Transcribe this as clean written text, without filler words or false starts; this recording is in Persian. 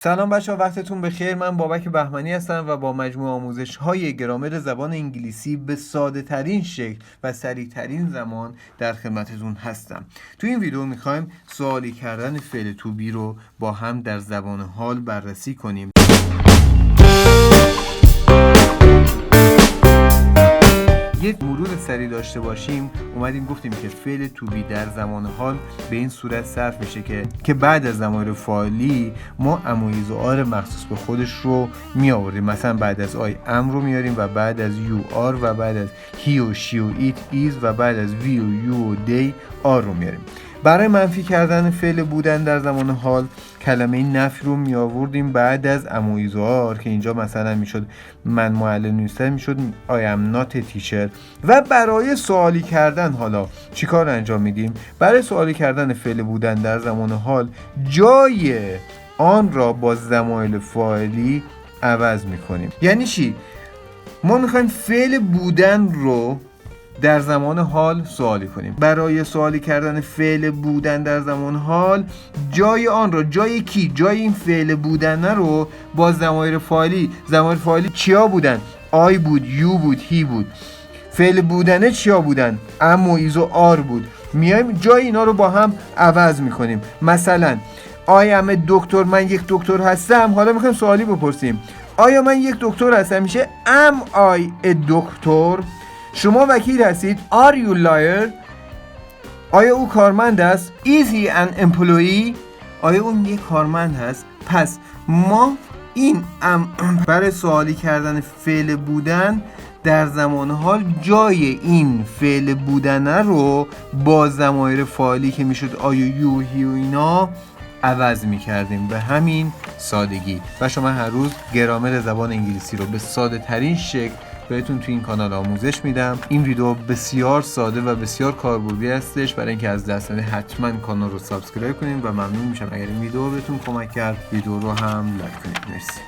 سلام بچه‌ها، وقتتون بخیر. من بابک بهمنی هستم و با مجموعه آموزش‌های گرامر زبان انگلیسی به ساده‌ترین شکل و سریع‌ترین زمان در خدمتتون هستم. تو این ویدیو می‌خوایم سوالی کردن فعل تو بی رو با هم در زبان حال بررسی کنیم. یک مرور سریع داشته باشیم. اومدیم گفتیم که فعل تو بی در زمان حال به این صورت صرف میشه که بعد از ضمایر فاعلی ما امویز و آر مخصوص به خودش رو می آوریم. مثلا بعد از آی ام رو میاریم و بعد از یو آر و بعد از هی و شی و ایت ایز و بعد از وی و یو و دی آر رو میاریم. برای منفی کردن فعل بودن در زمان حال کلمه نفی رو می آوردیم بعد از امویز و آر که اینجا مثلا میشد من معلم نیستم، میشد I am not a teacher. و برای سوالی کردن حالا چیکار انجام میدیم؟ برای سوالی کردن فعل بودن در زمان حال جای آن را با ضمایل فاعلی عوض میکنیم. یعنی چی؟ ما میخوایم فعل بودن رو در زمان حال سوالی کنیم. برای سوالی کردن فعل بودن در زمان حال جای آن رو، جای کی؟ جای این فعل بودن رو با ضمایر فاعلی. ضمایر فاعلی چیا بودن؟ آی بود، یو بود، هی بود. فعل بودنه چیا بودن؟ ام و ایز و آر بود. میایم جای اینا رو با هم عوض میکنیم. مثلا آی ام دکتر، من یک دکتر هستم. حالا میخوایم سوالی بپرسیم آیا من یک دکتر هستم؟ میشه ام آی ا دکتر. شما وکیل هستید؟ Are you liar؟ آیا او کارمند است؟ Is he an employee؟ آیا اون یک کارمند هست؟ پس ما این برای سوالی کردن فعل بودن در زمان حال جای این فعل بودن رو با ضمایر فاعلی که میشد آیا یو هی و اینا عوض میکردیم به همین سادگی. و شما هر روز گرامر زبان انگلیسی رو به ساده ترین شکل بهتون تو این کانال آموزش میدم. این ویدیو بسیار ساده و بسیار کاربردی هستش. برای اینکه از دست ندید حتما کانال رو سابسکرایب کنید و ممنون میشم اگر این ویدیو بهتون کمک کرد ویدیو رو هم لایک کنید. مرسی.